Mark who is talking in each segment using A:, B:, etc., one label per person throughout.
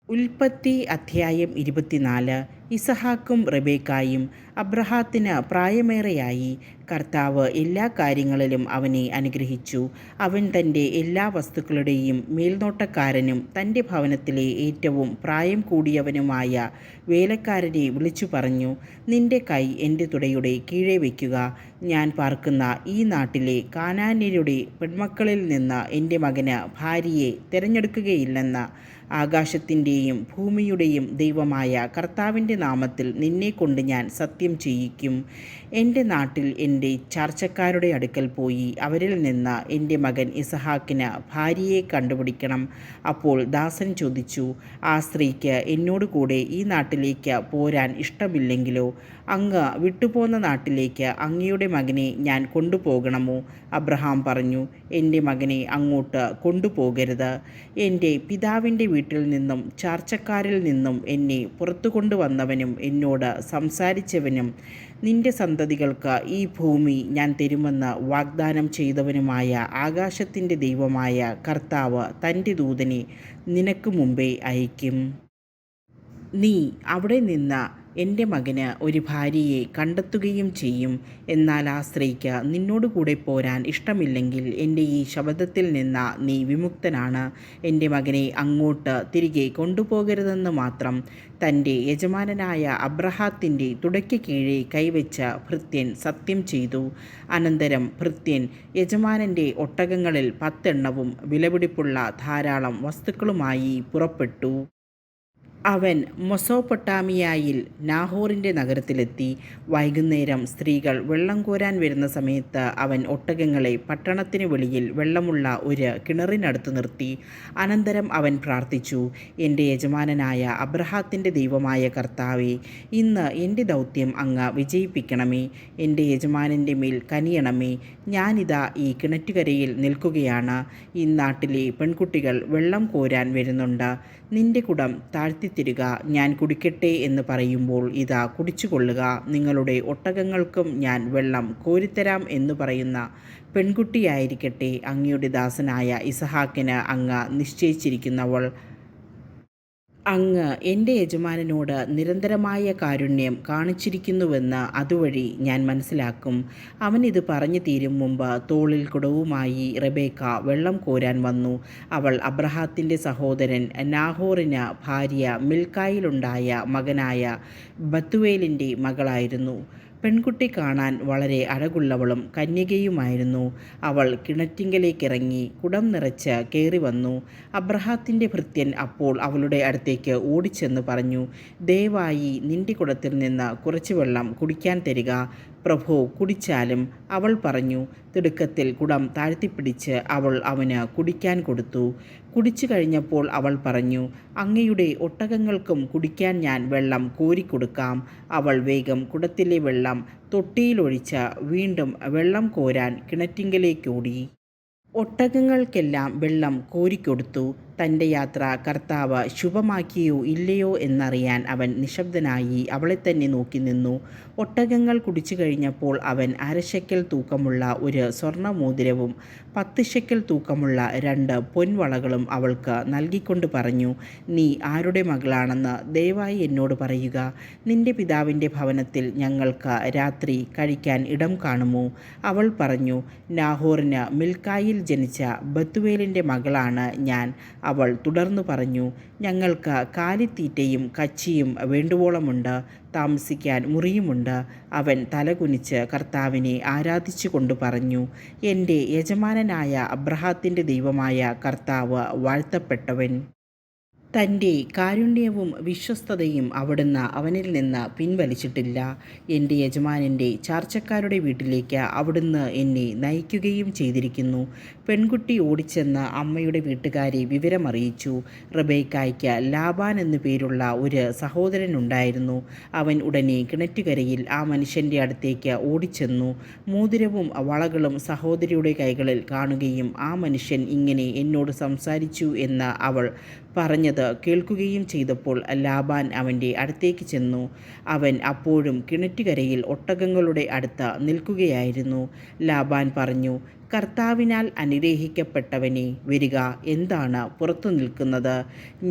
A: ഉൽപ്പത്തി അധ്യായം 24. ഇസഹാക്കും റെബേക്കായും. അബ്രാഹത്തിന് പ്രായമേറെയായി. കർത്താവ് എല്ലാ കാര്യങ്ങളിലും അവനെ അനുഗ്രഹിച്ചു. അവൻ തൻ്റെ എല്ലാ വസ്തുക്കളുടെയും മേൽനോട്ടക്കാരനും തൻ്റെ ഭവനത്തിലെ ഏറ്റവും പ്രായം കൂടിയവനുമായ വേലക്കാരനെ വിളിച്ചു പറഞ്ഞു, നിന്റെ കൈ എൻ്റെ തുടയുടെ കീഴെ വയ്ക്കുക. ഞാൻ പാർക്കുന്ന ഈ നാട്ടിലെ കാനാന്യരുടെ പെൺമക്കളിൽ നിന്ന് എൻ്റെ മകന് ഭാര്യയെ തിരഞ്ഞെടുക്കുകയില്ലെന്ന് ആകാശത്തിൻ്റെയും ഭൂമിയുടെയും ദൈവമായ കർത്താവിൻ്റെ നാമത്തിൽ നിന്നെക്കൊണ്ട് ഞാൻ സത്യം ചെയ്യിക്കും. എൻ്റെ നാട്ടിൽ എൻ്റെ ചാർച്ചക്കാരുടെ അടുക്കൽ പോയി അവരിൽ നിന്ന് എൻ്റെ മകൻ ഇസഹാക്കിന് ഭാര്യയെ കണ്ടുപിടിക്കണം. അപ്പോൾ ദാസൻ ചോദിച്ചു, ആ സ്ത്രീക്ക് എന്നോട് കൂടെ ഈ നാട്ടിലേക്ക് പോരാൻ ഇഷ്ടമില്ലെങ്കിലോ? അങ്ങ് വിട്ടുപോന്ന നാട്ടിലേക്ക് അങ്ങയുടെ മകനെ ഞാൻ കൊണ്ടുപോകണമോ? അബ്രഹാം പറഞ്ഞു, എൻ്റെ മകനെ അങ്ങോട്ട് കൊണ്ടുപോകരുത്. എൻ്റെ പിതാവിൻ്റെ വീട്ടിൽ നിന്നും ചാർച്ചക്കാരിൽ നിന്നും എന്നെ പുറത്തു കൊണ്ടുവന്നവനും എന്നോട് സംസാരിച്ചവനും നിന്റെ സന്തതികൾക്ക് ഈ ഭൂമി ഞാൻ തരുമെന്ന് വാഗ്ദാനം ചെയ്തവനുമായ ആകാശത്തിൻ്റെ ദൈവമായ കർത്താവ് തൻ്റെ ദൂതനെ നിനക്ക് മുമ്പേ അയക്കും. നീ അവിടെ നിന്ന് എൻ്റെ മകന് ഒരു ഭാര്യയെ കണ്ടെത്തുകയും ചെയ്യും. എന്നാൽ ആ സ്ത്രീക്ക് നിന്നോടുകൂടെ പോരാൻ ഇഷ്ടമില്ലെങ്കിൽ എൻ്റെ ഈ ശപഥത്തിൽ നിന്ന് നീ വിമുക്തനാണ്. എൻ്റെ മകനെ അങ്ങോട്ട് തിരികെ കൊണ്ടുപോകരുതെന്ന് മാത്രം തൻ്റെ യജമാനനായ അബ്രാഹത്തിൻ്റെ തുടയ്ക്ക് കീഴെ കൈവച്ച ഭൃത്യൻ സത്യം ചെയ്തു. അനന്തരം ഭൃത്യൻ യജമാനൻ്റെ ഒട്ടകങ്ങളിൽ 10 എണ്ണവും വിലപിടിപ്പുള്ള ധാരാളം വസ്തുക്കളുമായി പുറപ്പെട്ടു. അവൻ മെസൊപ്പൊട്ടാമിയായിൽ നാഹോറിൻ്റെ നഗരത്തിലെത്തി. വൈകുന്നേരം സ്ത്രീകൾ വെള്ളം കോരാൻ വരുന്ന സമയത്ത് അവൻ ഒട്ടകങ്ങളെ പട്ടണത്തിന് വെളിയിൽ വെള്ളമുള്ള ഒരു കിണറിനടുത്ത് നിർത്തി. അനന്തരം അവൻ പ്രാർത്ഥിച്ചു, എൻ്റെ യജമാനനായ അബ്രാഹത്തിൻ്റെ ദൈവമായ കർത്താവേ, ഇന്ന് എൻ്റെ ദൗത്യം അങ്ങ് വിജയിപ്പിക്കണമേ. എൻ്റെ യജമാനൻ്റെ മേൽ കനിയണമേ. ഞാനിതാ ഈ കിണറ്റുകരയിൽ നിൽക്കുകയാണ്. ഈ നാട്ടിലെ പെൺകുട്ടികൾ വെള്ളം കോരാൻ വരുന്നുണ്ട്. നിന്റെ കുടം താഴ്ത്തിത്തരിക, ഞാൻ കുടിക്കട്ടെ എന്ന് പറയുമ്പോൾ ഇതാ കുടിച്ചുകൊള്ളുക. നിങ്ങളുടെ ഒട്ടകങ്ങൾക്കും ഞാൻ വെള്ളം കോരിത്തരാം എന്ന് പറയുന്ന പെൺകുട്ടിയായിരിക്കട്ടെ അങ്ങയുടെ ദാസനായ ഇസഹാക്കിന് അങ്ങ് നിശ്ചയിച്ചിരിക്കുന്നവൾ. അങ്ങ് എൻ്റെ യജമാനനോട് നിരന്തരമായ കാരുണ്യം കാണിച്ചിരിക്കുന്നുവെന്ന് അതുവഴി ഞാൻ മനസ്സിലാക്കും. അവനിത് പറഞ്ഞു തീരും മുമ്പ് തോളിൽ കുടവുമായി റെബേക്ക വെള്ളം കോരാൻ വന്നു. അവൾ അബ്രാഹത്തിൻ്റെ സഹോദരൻ നാഹോറിന് ഭാര്യ മിൽക്കായിലുണ്ടായ മകനായ ബത്തുവേലിൻ്റെ മകളായിരുന്നു. പെൺകുട്ടി കാണാൻ വളരെ അഴകുള്ളവളും കന്യകയുമായിരുന്നു. അവൾ കിണറ്റിങ്കലേക്കിറങ്ങി കുടം നിറച്ച് കയറി വന്നു. അബ്രാഹത്തിൻ്റെ ഭൃത്യൻ അപ്പോൾ അവളുടെ അടുത്തേക്ക് ഓടിച്ചെന്ന് പറഞ്ഞു, ദയവായി നിന്റെ കുടത്തിൽ നിന്ന് കുറച്ച് വെള്ളം കുടിക്കാൻ തരിക. പ്രഭോ, കുടിച്ചാലും. അവൾ പറഞ്ഞു. തിടുക്കത്തിൽ കുടം താഴ്ത്തിപ്പിടിച്ച് അവൾ അവന് കുടിക്കാൻ കൊടുത്തു. കുടിച്ചു കഴിഞ്ഞപ്പോൾ അവൾ പറഞ്ഞു, അങ്ങയുടെ ഒട്ടകങ്ങൾക്കും കുടിക്കാൻ ഞാൻ വെള്ളം കോരിക്കൊടുക്കാം. അവൾ വേഗം കുടത്തിലെ വെള്ളം തൊട്ടിയിലൊഴിച്ച് വീണ്ടും വെള്ളം കോരാൻ കിണറ്റിങ്കലേക്കോടി. ഒട്ടകങ്ങൾക്കെല്ലാം വെള്ളം കോരിക്കൊടുത്തു. തൻ്റെ യാത്ര കർത്താവ് ശുഭമാക്കിയോ ഇല്ലയോ എന്നറിയാൻ അവൻ നിശബ്ദനായി അവളെ തന്നെ നോക്കി നിന്നു. ഒട്ടകങ്ങൾ കുടിച്ചു കഴിഞ്ഞപ്പോൾ അവൻ 1/2 ശെക്കെൽ തൂക്കമുള്ള ഒരു സ്വർണ്ണമോതിരവും 10 ശെക്കെൽ തൂക്കമുള്ള 2 പൊൻവളകളും അവൾക്ക് നൽകിക്കൊണ്ട് പറഞ്ഞു, നീ ആരുടെ മകളാണെന്ന് ദയവായി എന്നോട് പറയുക. നിന്റെ പിതാവിൻ്റെ ഭവനത്തിൽ ഞങ്ങൾക്ക് രാത്രി കഴിക്കാൻ ഇടം കാണുമോ? അവൾ പറഞ്ഞു, നാഹോറിന് മിൽക്കായിൽ ജനിച്ച ബത്തുവേലിൻ്റെ മകളാണ് ഞാൻ. അവൾ തുടർന്നു പറഞ്ഞു, ഞങ്ങൾക്ക് കാലിത്തീറ്റയും കച്ചിയും വേണ്ടുവോളമുണ്ട്, താമസിക്കാൻ മുറിയുമുണ്ട്. അവൻ തലകുനിച്ച് കർത്താവിനെ ആരാധിച്ചു കൊണ്ട് പറഞ്ഞു, എൻ്റെ യജമാനനായ അബ്രാഹത്തിൻ്റെ ദൈവമായ കർത്താവ് വാഴ്ത്തപ്പെട്ടവൻ. തൻ്റെ കാരുണ്യവും വിശ്വസ്തതയും അവിടുന്ന് അവനിൽ നിന്ന് പിൻവലിച്ചിട്ടില്ല. എൻ്റെ യജമാനൻ്റെ ചാർച്ചക്കാരുടെ വീട്ടിലേക്ക് അവിടുന്ന് എന്നെ നയിക്കുകയും ചെയ്തിരിക്കുന്നു. പെൺകുട്ടി ഓടിച്ചെന്ന് അമ്മയുടെ വീട്ടുകാരെ വിവരമറിയിച്ചു. റെബേക്കായ്ക്ക് ലാബാൻ എന്നു പേരുള്ള ഒരു സഹോദരനുണ്ടായിരുന്നു. അവൻ ഉടനെ കിണറ്റുകരയിൽ ആ മനുഷ്യൻ്റെ അടുത്തേക്ക് ഓടിച്ചെന്നു. മോതിരവും വളകളും സഹോദരിയുടെ കൈകളിൽ കാണുകയും ആ മനുഷ്യൻ ഇങ്ങനെ എന്നോട് സംസാരിച്ചു എന്ന് അവൾ പറഞ്ഞത് കേൾക്കുകയും ചെയ്തപ്പോൾ ലാബാൻ അവൻ്റെ അടുത്തേക്ക് ചെന്നു. അവൻ അപ്പോഴും കിണറ്റുകരയിൽ ഒട്ടകങ്ങളുടെ അടുത്ത് നിൽക്കുകയായിരുന്നു. ലാബാൻ പറഞ്ഞു, കർത്താവിനാൽ അനുഗ്രഹിക്കപ്പെട്ടവനെ, വരിക, എന്താണ് പുറത്തു നിൽക്കുന്നത്?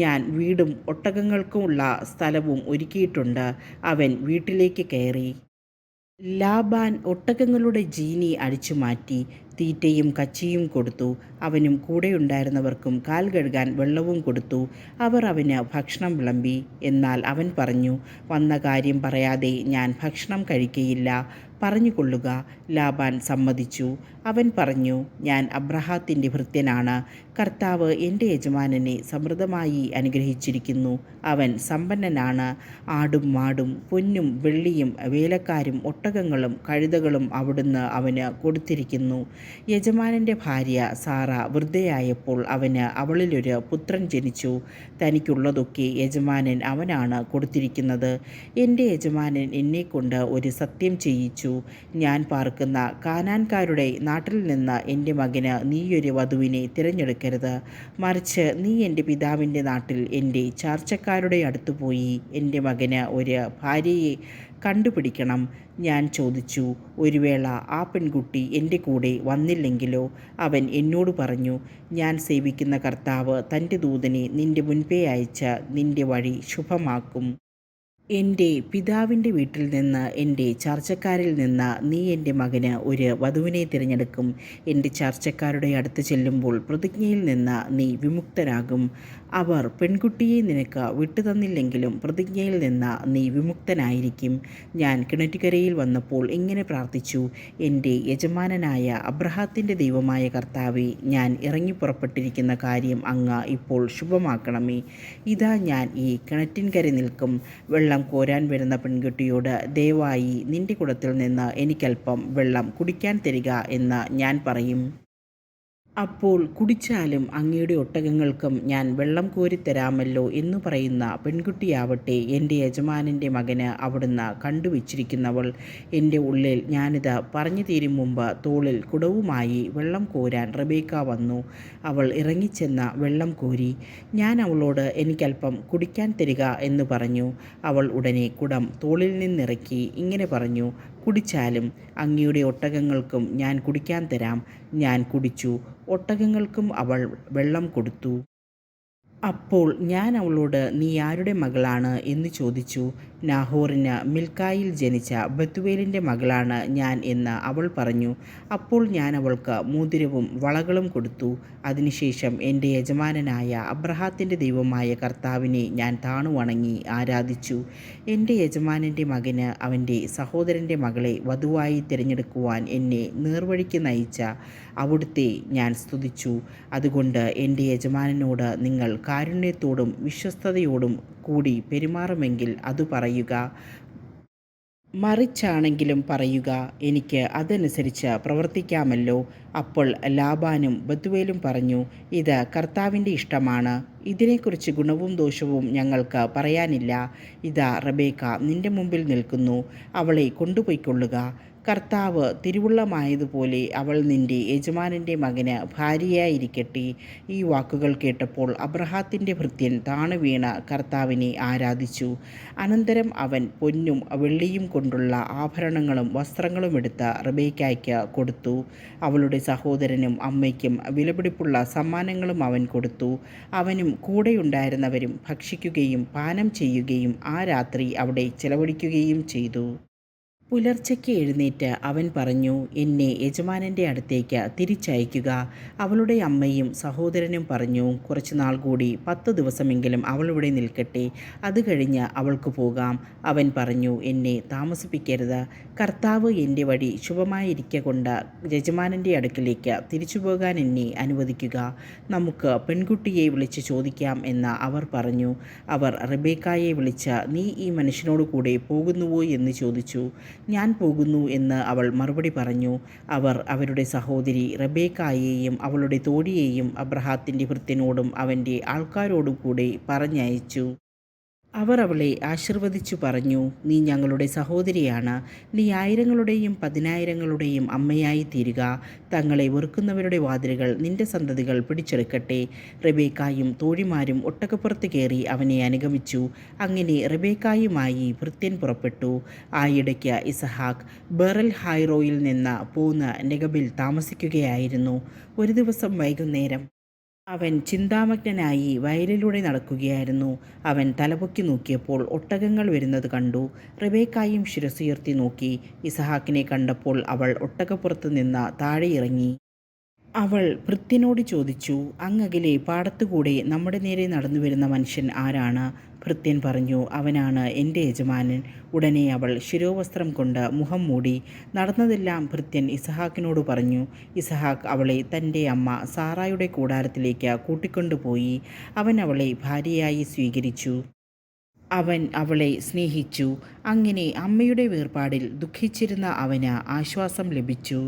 A: ഞാൻ വീടും ഒട്ടകങ്ങൾക്കുമുള്ള സ്ഥലവും ഒരുക്കിയിട്ടുണ്ട്. അവൻ വീട്ടിലേക്ക് കയറി. ലാബാൻ ഒട്ടകങ്ങളുടെ ജീനി അടിച്ചുമാറ്റി തീറ്റയും കച്ചിയും കൊടുത്തു. അവനും കൂടെയുണ്ടായിരുന്നവർക്കും കാൽ കഴുകാൻ വെള്ളവും കൊടുത്തു. അവർ അവന് ഭക്ഷണം വിളമ്പി. എന്നാൽ അവൻ പറഞ്ഞു, വന്ന കാര്യം പറയാതെ ഞാൻ ഭക്ഷണം കഴിക്കയില്ല. പറഞ്ഞുകൊള്ളുക. ലാബാൻ സമ്മതിച്ചു. അവൻ പറഞ്ഞു, ഞാൻ അബ്രാഹത്തിൻ്റെ ഭൃത്യനാണ്. കർത്താവ് എൻ്റെ യജമാനനെ സമൃദ്ധമായി അനുഗ്രഹിച്ചിരിക്കുന്നു. അവൻ സമ്പന്നനാണ്. ആടും മാടും പൊന്നും വെള്ളിയും വേലക്കാരും ഒട്ടകങ്ങളും കഴുതകളും അവിടുന്ന് അവന് കൊടുത്തിരിക്കുന്നു. യജമാനൻ്റെ ഭാര്യ സാറ വൃദ്ധയായപ്പോൾ അവന് അവളിലൊരു പുത്രൻ ജനിച്ചു. തനിക്കുള്ളതൊക്കെ യജമാനൻ അവനാണ് കൊടുത്തിരിക്കുന്നത്. എൻ്റെ യജമാനൻ എന്നെക്കൊണ്ട് ഒരു സത്യം ചെയ്യിച്ചു. ഞാൻ പാർക്കുന്ന കാനാൻകാരുടെ നാട്ടിൽ നിന്ന് എൻ്റെ മകന് നീയൊരു വധുവിനെ തിരഞ്ഞെടുക്കരുത്. മറിച്ച് നീ എൻ്റെ പിതാവിൻ്റെ നാട്ടിൽ എൻ്റെ ചാർച്ചക്കാരുടെ അടുത്തു പോയി എൻ്റെ മകന് ഒരു ഭാര്യയെ കണ്ടുപിടിക്കണം. ഞാൻ ചോദിച്ചു, ഒരു വേള ആ പെൺകുട്ടി എൻ്റെ കൂടെ വന്നില്ലെങ്കിലോ? അവൻ എന്നോട് പറഞ്ഞു, ഞാൻ സേവിക്കുന്ന കർത്താവ് തൻ്റെ ദൂതനെ നിൻ്റെ മുൻപേ അയച്ച് നിൻ്റെ വഴി ശുഭമാക്കും. എൻ്റെ പിതാവിൻ്റെ വീട്ടിൽ നിന്ന് എൻ്റെ ചാർച്ചക്കാരിൽ നിന്ന് നീ എൻ്റെ മകന് ഒരു വധുവിനെ തിരഞ്ഞെടുക്കും. എൻ്റെ ചാർച്ചക്കാരുടെ അടുത്ത് ചെല്ലുമ്പോൾ പ്രതിജ്ഞയിൽ നിന്ന് നീ വിമുക്തനാകും. അവർ പെൺകുട്ടിയെ നിനക്ക് വിട്ടുതന്നില്ലെങ്കിലും പ്രതിജ്ഞയിൽ നിന്ന് നീ വിമുക്തനായിരിക്കും. ഞാൻ കിണറ്റുകരയിൽ വന്നപ്പോൾ ഇങ്ങനെ പ്രാർത്ഥിച്ചു, എൻ്റെ യജമാനനായ അബ്രാഹത്തിൻ്റെ ദൈവമായ കർത്താവേ, ഞാൻ ഇറങ്ങിപ്പുറപ്പെട്ടിരിക്കുന്ന കാര്യം അങ്ങ് ഇപ്പോൾ ശുഭമാക്കണമേ. ഇതാ ഞാൻ ഈ കിണറ്റിൻകര നിൽക്കും. വെള്ളം കോരാൻ വരുന്ന പെൺകുട്ടിയോട്, ദയവായി നിന്റെ കുടത്തിൽ നിന്ന് എനിക്കല്പം വെള്ളം കുടിക്കാൻ തരിക എന്ന് ഞാൻ പറയും. അപ്പോൾ കുടിച്ചാലും അങ്ങയുടെ ഒട്ടകങ്ങൾക്കും ഞാൻ വെള്ളം കോരിത്തരാമല്ലോ എന്നു പറയുന്ന പെൺകുട്ടിയാവട്ടെ എൻ്റെ യജമാനൻ്റെ മകന് അവിടുന്ന് കണ്ടുവച്ചിരിക്കുന്നവൾ. എൻ്റെ ഉള്ളിൽ ഞാനിത് പറഞ്ഞു തീരും മുമ്പ് തോളിൽ കുടവുമായി വെള്ളം കോരാൻ റബേക്ക വന്നു. അവൾ ഇറങ്ങിച്ചെന്ന് വെള്ളം കോരി. ഞാൻ അവളോട് എനിക്കല്പം കുടിക്കാൻ തരിക എന്ന് പറഞ്ഞു. അവൾ ഉടനെ കുടം തോളിൽ നിന്നിറക്കി ഇങ്ങനെ പറഞ്ഞു, കുടിച്ചാലും അങ്ങയുടെ ഒട്ടകങ്ങൾക്കും ഞാൻ കുടിക്കാൻ തരാം. ഞാൻ കുടിച്ചു. ഒട്ടകങ്ങൾക്കും അവൾ വെള്ളം കൊടുത്തു. അപ്പോൾ ഞാൻ അവളോട്, നീ ആരുടെ മകളാണ് എന്ന് ചോദിച്ചു. നാഹോറിന് മിൽക്കായിൽ ജനിച്ച ബത്തുവേലിൻ്റെ മകളാണ് ഞാൻ എന്ന് അവൾ പറഞ്ഞു. അപ്പോൾ ഞാൻ അവൾക്ക് മോതിരവും വളകളും കൊടുത്തു. അതിനുശേഷം എൻ്റെ യജമാനനായ അബ്രാഹത്തിൻ്റെ ദൈവമായ കർത്താവിനെ ഞാൻ താണു വണങ്ങി ആരാധിച്ചു. എൻ്റെ യജമാനൻ്റെ മകന് അവൻ്റെ സഹോദരൻ്റെ മകളെ വധുവായി തിരഞ്ഞെടുക്കുവാൻ എന്നെ നേർവഴിക്ക് നയിച്ച അവിടുത്തെ ഞാൻ സ്തുതിച്ചു. അതുകൊണ്ട് എൻ്റെ യജമാനനോട് നിങ്ങൾ കാരുണ്യത്തോടും വിശ്വസ്തയോടും കൂടി പെരുമാറുമെങ്കിൽ അത് പറയുക. മറിച്ചാണെങ്കിലും പറയുക, എനിക്ക് അതനുസരിച്ച് പ്രവർത്തിക്കാമല്ലോ. അപ്പോൾ ലാബാനും ബത്തുവേലും പറഞ്ഞു, ഇത് കർത്താവിൻ്റെ ഇഷ്ടമാണ്. ഇതിനെക്കുറിച്ച് ഗുണവും ദോഷവും ഞങ്ങൾക്ക് പറയാനില്ല. ഇതാ റബേക്ക നിൻ്റെ മുമ്പിൽ നിൽക്കുന്നു. അവളെ കൊണ്ടുപോയിക്കൊള്ളുക. കർത്താവ് തിരുവുള്ളമായതുപോലെ അവൾ നിൻ്റെ യജമാനൻ്റെ മകന് ഭാര്യയായിരിക്കട്ടെ. ഈ വാക്കുകൾ കേട്ടപ്പോൾ അബ്രാഹത്തിൻ്റെ ഭൃത്യൻ താണു വീണ് കർത്താവിനെ ആരാധിച്ചു. അനന്തരം അവൻ പൊന്നും വെള്ളിയും കൊണ്ടുള്ള ആഭരണങ്ങളും വസ്ത്രങ്ങളും എടുത്ത് റബേക്കായ്ക്ക് കൊടുത്തു. അവളുടെ സഹോദരനും അമ്മയ്ക്കും വിലപിടിപ്പുള്ള സമ്മാനങ്ങളും അവൻ കൊടുത്തു. അവനും കൂടെയുണ്ടായിരുന്നവരും ഭക്ഷിക്കുകയും പാനം ചെയ്യുകയും ആ രാത്രി അവിടെ ചെലവഴിക്കുകയും ചെയ്തു. പുലർച്ചയ്ക്ക് എഴുന്നേറ്റ് അവൻ പറഞ്ഞു, എന്നെ യജമാനൻ്റെ അടുത്തേക്ക് തിരിച്ചയക്കുക. അവളുടെ അമ്മയും സഹോദരനും പറഞ്ഞു, കുറച്ചുനാൾ കൂടി 10 ദിവസമെങ്കിലും അവളിവിടെ നിൽക്കട്ടെ, അത് കഴിഞ്ഞ് അവൾക്ക് പോകാം. അവൻ പറഞ്ഞു, എന്നെ താമസിപ്പിക്കരുത്. കർത്താവ് എൻ്റെ വഴി ശുഭമായിരിക്കൊണ്ട് യജമാനൻ്റെ അടുക്കിലേക്ക് തിരിച്ചു പോകാൻ എന്നെ അനുവദിക്കുക. നമുക്ക് പെൺകുട്ടിയെ വിളിച്ച് ചോദിക്കാം എന്ന് അവർ പറഞ്ഞു. അവർ റബേക്കായെ വിളിച്ച്, നീ ഈ മനുഷ്യനോട് കൂടെ പോകുന്നുവോ എന്ന് ചോദിച്ചു. ഞാൻ പോകുന്നു എന്ന് അവൾ മറുപടി പറഞ്ഞു. അവർ അവരുടെ സഹോദരി റബേക്കായെയും അവളുടെ തോഴിയെയും അബ്രാഹത്തിൻ്റെ ഭൃത്യനോടും അവൻ്റെ ആൾക്കാരോടും കൂടെ പറഞ്ഞയച്ചു. അവർ അവളെ ആശീർവദിച്ചു പറഞ്ഞു, നീ ഞങ്ങളുടെ സഹോദരിയാണ്. നീ ആയിരങ്ങളുടെയും പതിനായിരങ്ങളുടെയും അമ്മയായി തീരുക. തങ്ങളെ വെറുക്കുന്നവരുടെ വാതിലുകൾ നിന്റെ സന്തതികൾ പിടിച്ചെടുക്കട്ടെ. റെബേക്കായും തോഴിമാരും ഒട്ടകപ്പുറത്ത് കയറി അവനെ അനുഗമിച്ചു. അങ്ങനെ റെബേക്കായുമായി ഭൃത്യൻ പുറപ്പെട്ടു. ആയിടയ്ക്ക് ഇസഹാക്ക് ബെറൽ ഹൈറോയിൽ നിന്ന് പോന്ന് നെഗബിൽ താമസിക്കുകയായിരുന്നു. ഒരു ദിവസം വൈകുന്നേരം അവൻ ചിന്താമഗ്നനായി വയലിലൂടെ നടക്കുകയായിരുന്നു. അവൻ തലപൊക്കി നോക്കിയപ്പോൾ ഒട്ടകങ്ങൾ വരുന്നത് കണ്ടു. റെബേക്കായും ശിരസ്സുയർത്തി നോക്കി. ഇസഹാക്കിനെ കണ്ടപ്പോൾ അവൾ ഒട്ടകപ്പുറത്ത് നിന്ന് താഴെ ഇറങ്ങി. അവൾ ഭൃത്യനോട് ചോദിച്ചു, അങ്ങകലെ പാടത്തുകൂടെ നമ്മുടെ നേരെ നടന്നു വരുന്ന മനുഷ്യൻ ആരാണ്? ഭൃത്യൻ പറഞ്ഞു, അവനാണ് എൻ്റെ യജമാനൻ. ഉടനെ അവൾ ശിരോവസ്ത്രം കൊണ്ട് മുഖം മൂടി. നടന്നതെല്ലാം ഭൃത്യൻ ഇസഹാക്കിനോട് പറഞ്ഞു. ഇസഹാക്ക് അവളെ തൻ്റെ അമ്മ സാറായുടെ കൂടാരത്തിലേക്ക് കൂട്ടിക്കൊണ്ടുപോയി. അവൻ അവളെ ഭാര്യയായി സ്വീകരിച്ചു. അവൻ അവളെ സ്നേഹിച്ചു. അങ്ങനെ അമ്മയുടെ വേർപാടിൽ ദുഃഖിച്ചിരുന്ന അവന് ആശ്വാസം ലഭിച്ചു.